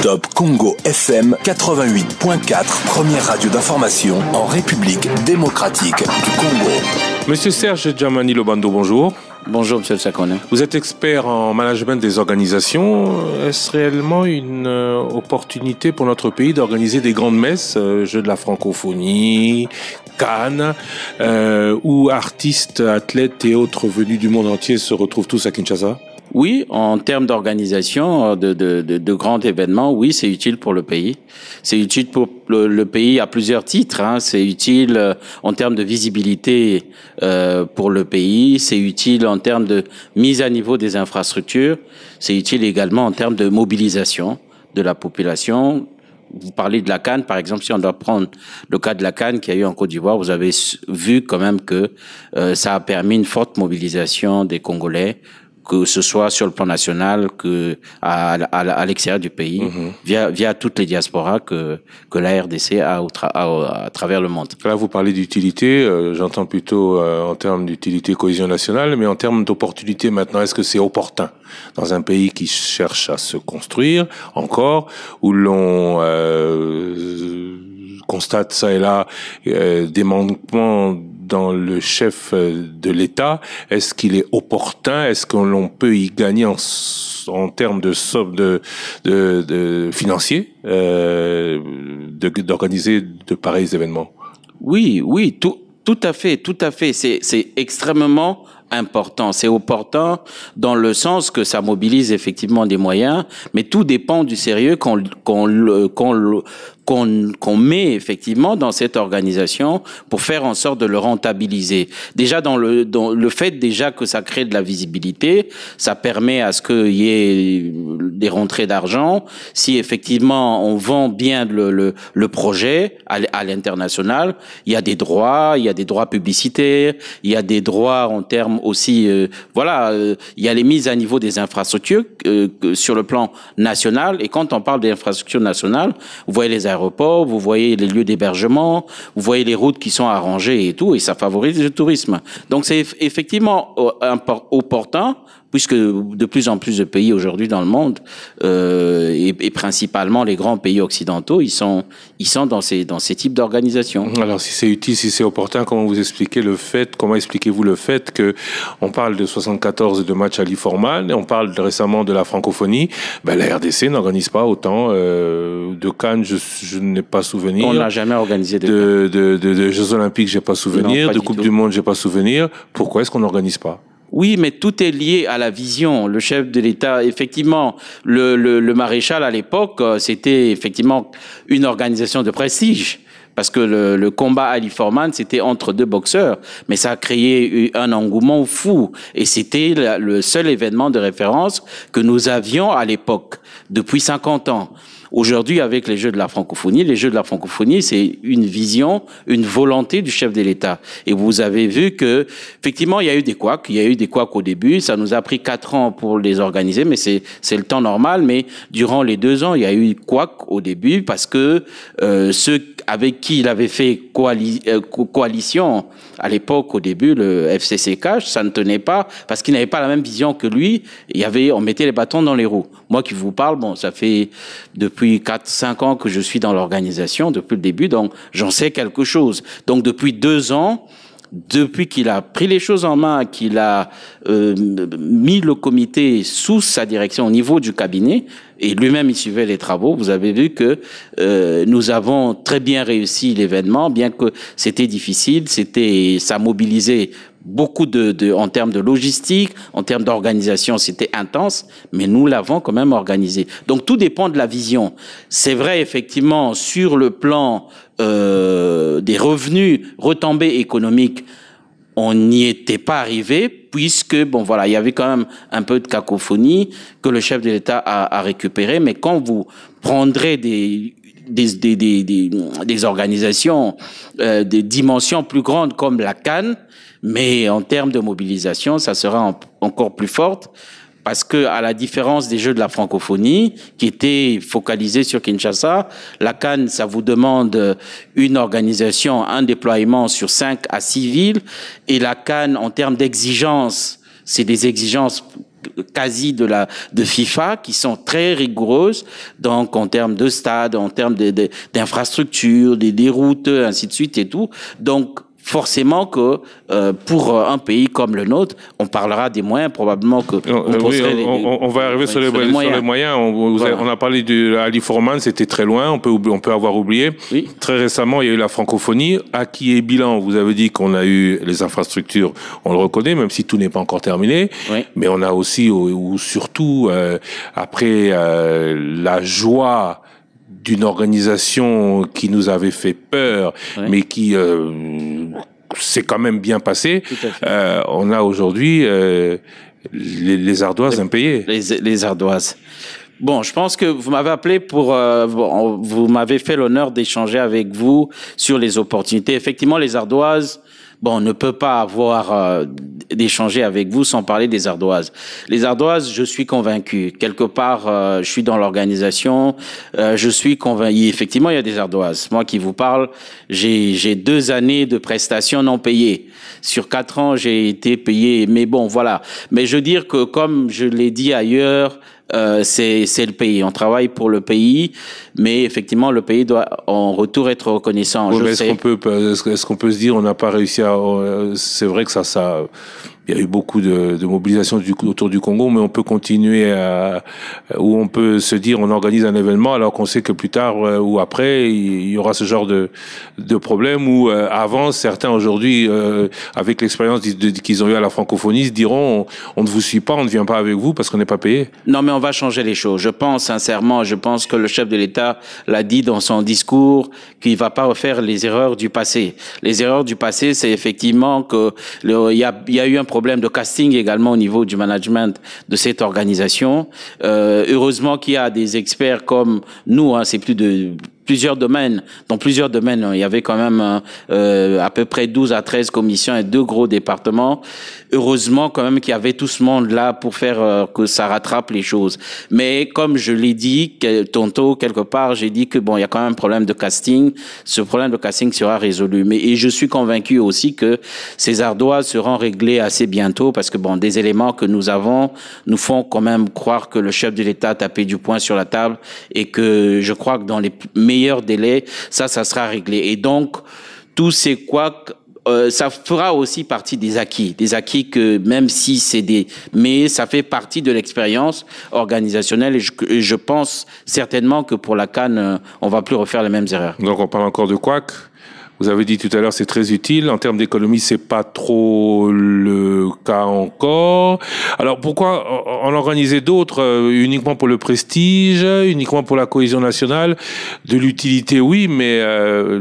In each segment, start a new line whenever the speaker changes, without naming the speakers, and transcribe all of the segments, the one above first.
Top Congo FM 88.4, première radio d'information en République démocratique du Congo.
Monsieur Serge Djamani Lobando, bonjour.
Bonjour, monsieur Sakone.
Vous êtes expert en management des organisations. Est-ce réellement une opportunité pour notre pays d'organiser des grandes messes, Jeux de la francophonie, Cannes, où artistes, athlètes et autres venus du monde entier se retrouvent tous à Kinshasa?
Oui, en termes d'organisation de grands événements, oui, c'est utile pour le pays. C'est utile pour le pays à plusieurs titres. C'est utile en termes de visibilité pour le pays. C'est utile en termes de mise à niveau des infrastructures. C'est utile également en termes de mobilisation de la population. Vous parlez de la Cannes, par exemple, si on doit prendre le cas de la Cannes qu'il y a eu en Côte d'Ivoire, vous avez vu quand même que ça a permis une forte mobilisation des Congolais, que ce soit sur le plan national que à l'extérieur du pays, via toutes les diasporas que la RDC a à travers le monde.
Là, vous parlez d'utilité, j'entends plutôt en termes d'utilité cohésion nationale, mais en termes d'opportunité maintenant, est-ce que c'est opportun dans un pays qui cherche à se construire encore, où l'on constate ça et là des manquements dans le chef de l'État? Est-ce qu'il est opportun? Est-ce que l'on peut y gagner en termes de financiers d'organiser de pareils événements?
Oui, tout à fait. C'est extrêmement important. C'est opportun dans le sens que ça mobilise effectivement des moyens, mais tout dépend du sérieux qu'on met effectivement dans cette organisation pour faire en sorte de le rentabiliser. Déjà dans le fait déjà que ça crée de la visibilité, ça permet à ce qu'il y ait des rentrées d'argent. Si effectivement on vend bien le projet à l'international, il y a des droits publicitaires, il y a des droits en termes aussi, il y a les mises à niveau des infrastructures sur le plan national. Et quand on parle des infrastructures nationales, vous voyez les aéroports, vous voyez les lieux d'hébergement, vous voyez les routes qui sont arrangées et tout, et ça favorise le tourisme. Donc c'est effectivement opportun, puisque de plus en plus de pays aujourd'hui dans le monde, et principalement les grands pays occidentaux, ils sont dans ces types d'organisations.
Alors si c'est utile, si c'est opportun, comment expliquez-vous le fait que on parle de 74 de matchs à l'Iforman, et on parle récemment de la francophonie, la RDC n'organise pas autant de Cannes, je n'ai pas souvenir.
On n'a jamais organisé
de Jeux Olympiques, j'ai pas souvenir, de Coupe du Monde, j'ai pas souvenir. Pourquoi est-ce qu'on n'organise pas?
Oui, mais tout est lié à la vision. Le chef de l'État, effectivement, le maréchal à l'époque, c'était effectivement une organisation de prestige. Parce que le combat à l'Iforman, c'était entre deux boxeurs, mais ça a créé un engouement fou. Et c'était le seul événement de référence que nous avions à l'époque, depuis 50 ans. Aujourd'hui, avec les Jeux de la francophonie, c'est une vision, une volonté du chef de l'État. Et vous avez vu que, effectivement, il y a eu des couacs au début. Ça nous a pris 4 ans pour les organiser, mais c'est le temps normal. Mais durant les 2 ans, il y a eu couacs au début parce que ceux avec qui il avait fait coalition à l'époque, au début, le FCCK, ça ne tenait pas parce qu'il n'avait pas la même vision que lui. On mettait les bâtons dans les roues. Moi qui vous parle, ça fait depuis 4-5 ans que je suis dans l'organisation, depuis le début, donc j'en sais quelque chose. Donc depuis 2 ans, depuis qu'il a pris les choses en main, qu'il a mis le comité sous sa direction au niveau du cabinet, et lui-même il suivait les travaux, vous avez vu que nous avons très bien réussi l'événement, bien que c'était difficile, ça mobilisait beaucoup en termes de logistique, en termes d'organisation, c'était intense, mais nous l'avons quand même organisé. Donc tout dépend de la vision. C'est vrai effectivement sur le plan des revenus, retombées économiques, on n'y était pas arrivé puisque il y avait quand même un peu de cacophonie que le chef de l'État a récupéré. Mais quand vous prendrez des organisations de dimensions plus grandes comme la Cannes, mais en termes de mobilisation, ça sera encore plus forte. Parce que, à la différence des Jeux de la francophonie, qui étaient focalisés sur Kinshasa, la Cannes, ça vous demande une organisation, un déploiement sur 5 à 6 villes. Et la Cannes, en termes d'exigences, c'est des exigences quasi de FIFA qui sont très rigoureuses, donc en termes de stade, en termes d'infrastructures, des routes, ainsi de suite et tout. Donc, forcément que pour un pays comme le nôtre, on parlera des moyens, probablement que
on va arriver sur les moyens. On a parlé de Ali Fourman, c'était très loin, on peut avoir oublié.
Oui.
Très récemment, il y a eu la francophonie. Acquis et bilan, vous avez dit qu'on a eu les infrastructures, on le reconnaît, même si tout n'est pas encore terminé.
Oui.
Mais on a aussi, ou surtout, après la joie d'une organisation qui nous avait fait peur, mais qui s'est quand même bien passé. On a aujourd'hui les ardoises impayées.
Les ardoises. Bon, je pense que vous m'avez appelé vous m'avez fait l'honneur d'échanger avec vous sur les opportunités. Effectivement, les ardoises, on ne peut pas avoir d'échanger avec vous sans parler des ardoises. Les ardoises, je suis convaincu. Quelque part, je suis dans l'organisation, je suis convaincu. Effectivement, il y a des ardoises. Moi qui vous parle, j'ai 2 années de prestations non payées. Sur 4 ans, j'ai été payé. Mais bon, voilà. Mais je veux dire que, comme je l'ai dit ailleurs, c'est le pays. On travaille pour le pays, mais effectivement, le pays doit en retour être reconnaissant.
Oui, est-ce qu'on peut se dire, on n'a pas réussi à... C'est vrai que ça il y a eu beaucoup de mobilisation autour du Congo, mais on peut continuer où on peut se dire, on organise un événement alors qu'on sait que plus tard ou après, il y aura ce genre de problème où avant, certains aujourd'hui, avec l'expérience qu'ils ont eu à la francophonie, se diront, on ne vous suit pas, on ne vient pas avec vous parce qu'on n'est pas payé.
Non, mais on va changer les choses. Je pense sincèrement, que le chef de l'État l'a dit dans son discours, qu'il va pas refaire les erreurs du passé. Les erreurs du passé, c'est effectivement que il y a eu un problème de casting également au niveau du management de cette organisation. Heureusement qu'il y a des experts comme nous, c'est plusieurs domaines. Dans plusieurs domaines, il y avait quand même à peu près 12 à 13 commissions et 2 gros départements. Heureusement quand même qu'il y avait tout ce monde-là pour faire que ça rattrape les choses. Mais comme je l'ai dit tantôt, quelque part, j'ai dit que il y a quand même un problème de casting. Ce problème de casting sera résolu. Et je suis convaincu aussi que ces ardoises seront réglées assez bientôt parce que des éléments que nous avons nous font quand même croire que le chef de l'État a tapé du poing sur la table et que je crois que dans les meilleurs délais, ça sera réglé. Et donc, tous ces couacs, ça fera aussi partie des acquis que même si mais ça fait partie de l'expérience organisationnelle et je pense certainement que pour la CAN, on va plus refaire les mêmes erreurs.
Donc on parle encore de couacs. Vous avez dit tout à l'heure, c'est très utile. En termes d'économie, c'est pas trop le cas encore. Alors, pourquoi en organiser d'autres uniquement pour le prestige, uniquement pour la cohésion nationale? De l'utilité, oui, mais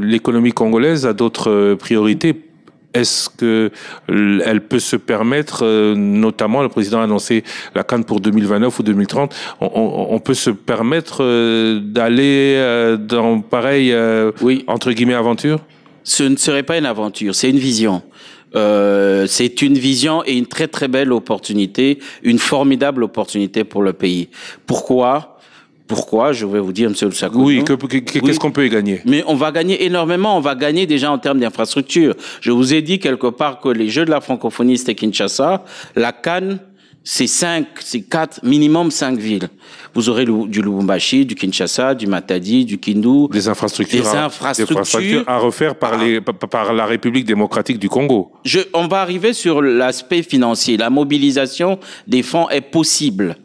l'économie congolaise a d'autres priorités. Est-ce que elle peut se permettre, notamment le président a annoncé la CAN pour 2029 ou 2030, on peut se permettre d'aller dans pareille, entre guillemets, aventure?
Ce ne serait pas une aventure, c'est une vision. C'est une vision et une très très belle opportunité, une formidable opportunité pour le pays. Pourquoi? Je vais vous dire, monsieur Lusakos.
Oui, qu'est-ce qu'on peut y gagner?
Mais on va gagner énormément. On va gagner déjà en termes d'infrastructure. Je vous ai dit quelque part que les Jeux de la francophonie, c'était Kinshasa. La CAN, c'est 4, minimum 5 villes. Vous aurez du Lubumbashi, du Kinshasa, du Matadi, du Kindu.
Des infrastructures à refaire par la République démocratique du Congo.
On va arriver sur l'aspect financier. La mobilisation des fonds est possible.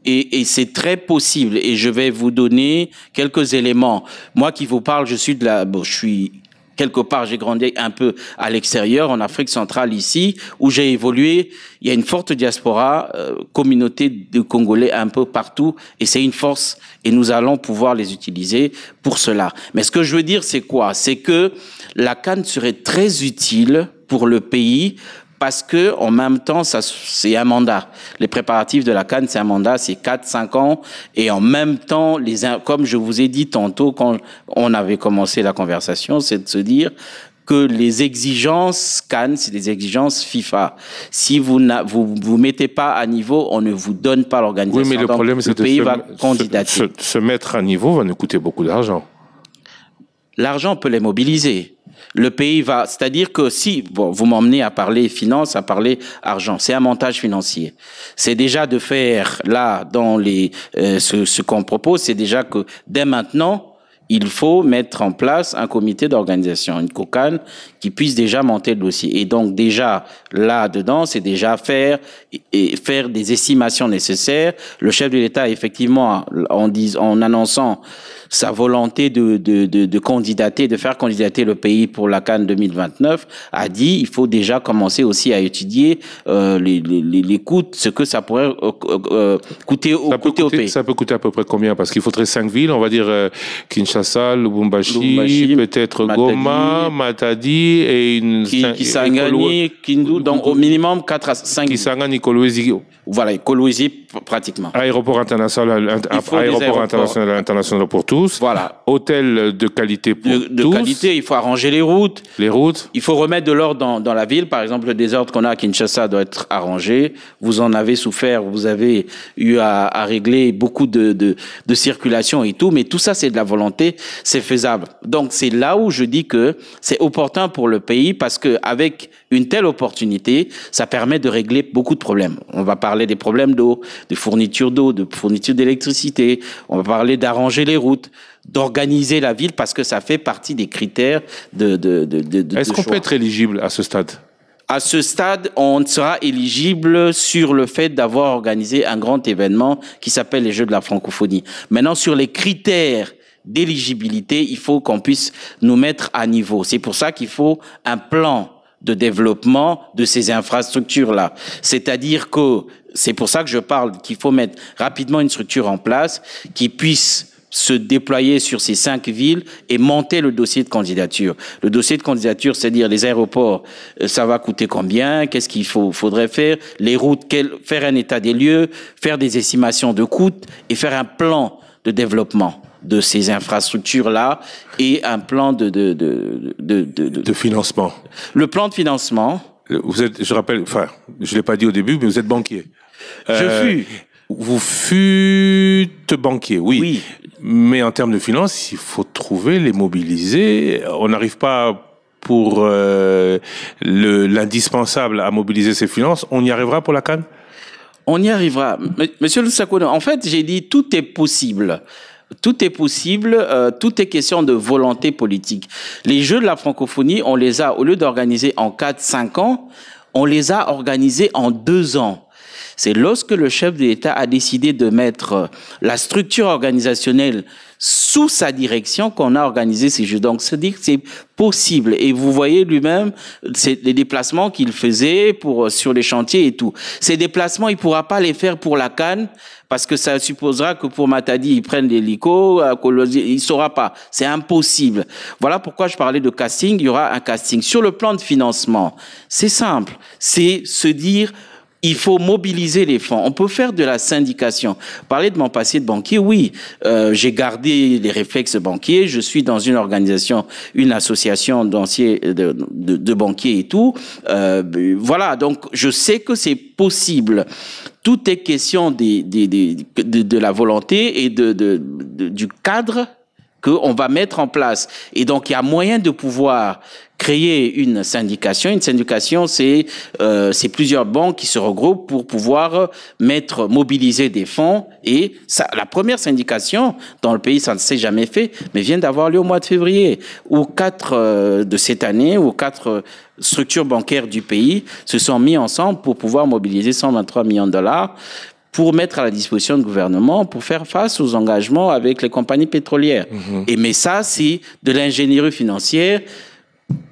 Et c'est très possible. Et je vais vous donner quelques éléments. Moi qui vous parle, je suis quelque part, j'ai grandi un peu à l'extérieur, en Afrique centrale ici, où j'ai évolué. Il y a une forte diaspora, communauté de Congolais un peu partout, et c'est une force, et nous allons pouvoir les utiliser pour cela. Mais ce que je veux dire, c'est quoi? C'est que la CAN serait très utile pour le pays, parce que en même temps, c'est un mandat. Les préparatifs de la CAN, c'est un mandat, c'est 4-5 ans. Et en même temps, comme je vous ai dit tantôt, quand on avait commencé la conversation, c'est de se dire que les exigences CAN, c'est des exigences FIFA. Si vous mettez pas à niveau, on ne vous donne pas l'organisation.
Oui, mais le problème, c'est
que le pays va candidater.
Se mettre à niveau va nous coûter beaucoup d'argent.
l'argent, on peut les mobiliser. Le pays va, c'est-à-dire que si, bon, vous m'emmenez à parler finance, à parler argent, c'est un montage financier. C'est déjà de faire, là, dans ce qu'on propose, c'est déjà que dès maintenant, il faut mettre en place un comité d'organisation, une COCAN, qui puisse déjà monter le dossier. Et donc, déjà, là-dedans, c'est déjà faire des estimations nécessaires. Le chef de l'État, effectivement, en annonçant sa volonté de candidater, de faire candidater le pays pour la CAN 2029, a dit il faut déjà commencer aussi à étudier les coûts, ce que ça pourrait coûter au pays.
Ça peut coûter à peu près combien? Parce qu'il faudrait 5 villes, on va dire Kinshasa, Lubumbashi, peut-être Goma, Matadi et
Kisangani, Kindu, donc au minimum 4 à 5 villes.
Kisangani, Kolwezi.
Voilà, Kolwezi pratiquement.
Aéroport international pour tous.
Voilà.
Hôtel de qualité pour tous.
De qualité, il faut arranger les routes.
Les routes.
Il faut remettre de l'ordre dans la ville. Par exemple, le désordre qu'on a à Kinshasa doit être arrangé. Vous en avez souffert, vous avez eu à régler beaucoup de circulation et tout. Mais tout ça, c'est de la volonté, c'est faisable. Donc, c'est là où je dis que c'est opportun pour le pays parce que avec une telle opportunité, ça permet de régler beaucoup de problèmes. On va parler des problèmes d'eau, de fourniture d'eau, de fourniture d'électricité. On va parler d'arranger les routes, d'organiser la ville parce que ça fait partie des critères de
Est-ce qu'on peut être éligible à ce stade?
À ce stade, on sera éligible sur le fait d'avoir organisé un grand événement qui s'appelle les Jeux de la francophonie. Maintenant, sur les critères d'éligibilité, il faut qu'on puisse nous mettre à niveau. C'est pour ça qu'il faut un plan de développement de ces infrastructures-là. C'est-à-dire que c'est pour ça que je parle qu'il faut mettre rapidement une structure en place qui puisse se déployer sur ces 5 villes et monter le dossier de candidature. Le dossier de candidature, c'est-à-dire les aéroports, ça va coûter combien, qu'est-ce qu'il faudrait faire, les routes, faire un état des lieux, faire des estimations de coûts et faire un plan de développement de ces infrastructures-là et un plan de
financement.
Le plan de financement.
Vous êtes, je rappelle, enfin, je l'ai pas dit au début, mais vous êtes banquier. Vous fûtes banquier, oui. Oui. Mais en termes de finances, il faut trouver, les mobiliser. On n'arrive pas pour l'indispensable à mobiliser ces finances. On y arrivera pour la CAN?
On y arrivera. Monsieur Lusakone, en fait, j'ai dit tout est possible. Tout est possible, tout est question de volonté politique. Les Jeux de la francophonie, on les a, au lieu d'organiser en 4-5 ans, on les a organisés en 2 ans. C'est lorsque le chef de l'État a décidé de mettre la structure organisationnelle sous sa direction qu'on a organisé ces Jeux. Donc, c'est-à-dire que c'est possible. Et vous voyez lui-même, c'est les déplacements qu'il faisait sur les chantiers et tout. Ces déplacements, il pourra pas les faire pour la CAN parce que ça supposera que pour Matadi, ils prennent l'hélico, il saura pas. C'est impossible. Voilà pourquoi je parlais de casting. Il y aura un casting. Sur le plan de financement, c'est simple. C'est se dire, il faut mobiliser les fonds. On peut faire de la syndication. Parler de mon passé de banquier, oui. J'ai gardé les réflexes banquiers. Je suis dans une organisation, une association d'anciens de banquiers et tout. Voilà. Donc, je sais que c'est possible. Tout est question de la volonté et du cadre qu'on va mettre en place. Et donc, il y a moyen de pouvoir créer une syndication. Une syndication, c'est plusieurs banques qui se regroupent pour pouvoir mobiliser des fonds. Et ça, la première syndication dans le pays, ça ne s'est jamais fait, mais vient d'avoir lieu au mois de février, où 4 de cette année, où 4 structures bancaires du pays se sont mis ensemble pour pouvoir mobiliser 123 millions de dollars pour mettre à la disposition du gouvernement pour faire face aux engagements avec les compagnies pétrolières. Et mais ça, c'est de l'ingénierie financière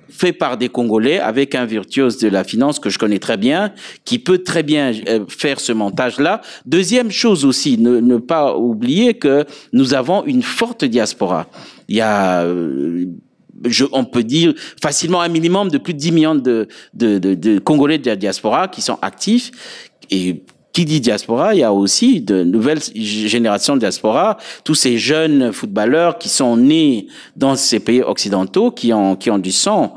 fait par des Congolais avec un virtuose de la finance que je connais très bien, qui peut très bien faire ce montage-là. Deuxième chose aussi, ne pas oublier que nous avons une forte diaspora. Il y a... on peut dire facilement un minimum de plus de 10 millions de Congolais de la diaspora qui sont actifs et qui dit diaspora, il y a aussi de nouvelles générations de diaspora, tous ces jeunes footballeurs qui sont nés dans ces pays occidentaux, qui ont du sang,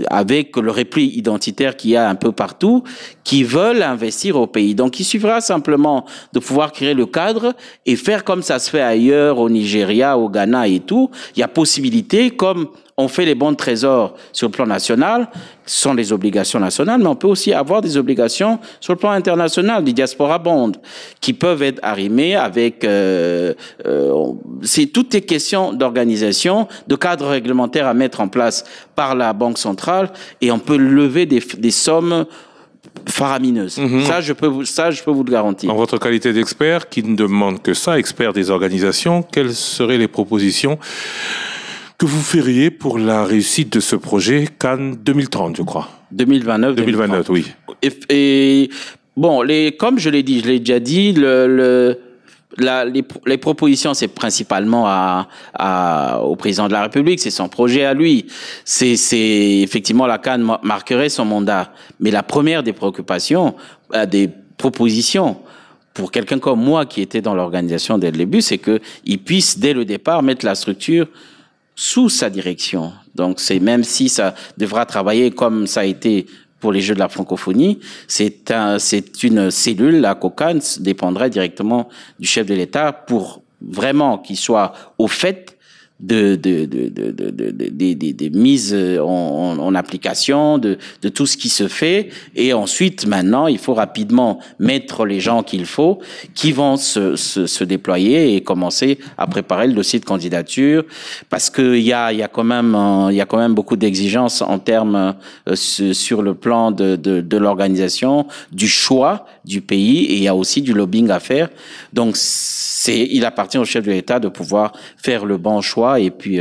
avec le repli identitaire qu'il y a un peu partout, qui veulent investir au pays. Donc, il suffira simplement de pouvoir créer le cadre et faire comme ça se fait ailleurs, au Nigeria, au Ghana et tout. Il y a possibilité, comme on fait les bons de trésor sur le plan national, ce sont les obligations nationales, mais on peut aussi avoir des obligations sur le plan international, des diaspora bonds, qui peuvent être arrimées avec... c'est toutes les questions d'organisation, de cadre réglementaire à mettre en place par la Banque centrale, et on peut lever des sommes faramineuses. Ça, je peux vous le garantir.
En votre qualité d'expert, qui ne demande que ça, expert des organisations, quelles seraient les propositions que vous feriez pour la réussite de ce projet Cannes 2030, je crois.
2029,
2029, oui.
Et bon, comme je l'ai dit, je l'ai déjà dit, les propositions, c'est principalement au président de la République, c'est son projet à lui. C'est effectivement la Cannes marquerait son mandat. Mais la première des préoccupations, des propositions, pour quelqu'un comme moi qui était dans l'organisation dès le début, c'est qu'il puisse dès le départ mettre la structure sous sa direction. Donc, c'est même si ça devra travailler comme ça a été pour les Jeux de la francophonie, c'est une cellule, la COCAN, dépendrait directement du chef de l'État pour vraiment qu'il soit au fait des mises en application de tout ce qui se fait, et ensuite maintenant il faut rapidement mettre les gens qu'il faut, qui vont se déployer et commencer à préparer le dossier de candidature, parce que il y a quand même beaucoup d'exigences en termes sur le plan de l'organisation, du choix du pays, et il y a aussi du lobbying à faire. Donc il appartient au chef de l'État de pouvoir faire le bon choix, et puis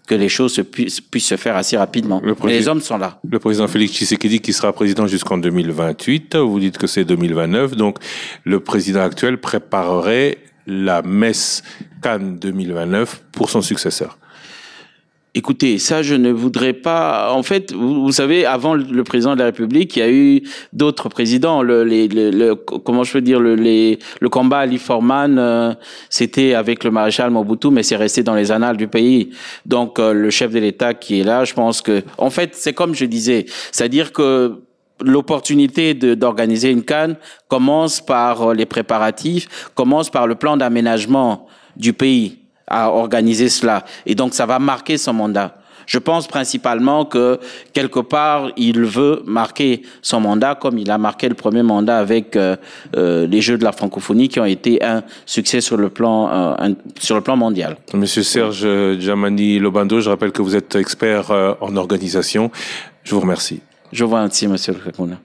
que les choses puissent se faire assez rapidement. Mais les hommes sont là.
Le président Félix Tshisekedi, qui sera président jusqu'en 2028, vous dites que c'est 2029, donc le président actuel préparerait la messe Cannes 2029 pour son successeur.
Écoutez, ça, je ne voudrais pas... En fait, vous savez, avant le président de la République, il y a eu d'autres présidents. Comment je peux dire, le combat Ali Forman, c'était avec le maréchal Mobutu, mais c'est resté dans les annales du pays. Donc, le chef de l'État qui est là, je pense que... En fait, c'est comme je disais, c'est-à-dire que l'opportunité d'organiser une CAN commence par les préparatifs, commence par le plan d'aménagement du pays à organiser cela. Et donc, ça va marquer son mandat. Je pense principalement que, quelque part, il veut marquer son mandat comme il a marqué le premier mandat avec les Jeux de la francophonie, qui ont été un succès sur le plan mondial.
Monsieur Serge Djamani Lobando, je rappelle que vous êtes expert en organisation. Je vous remercie.
Je vous remercie, monsieur le Kakuna.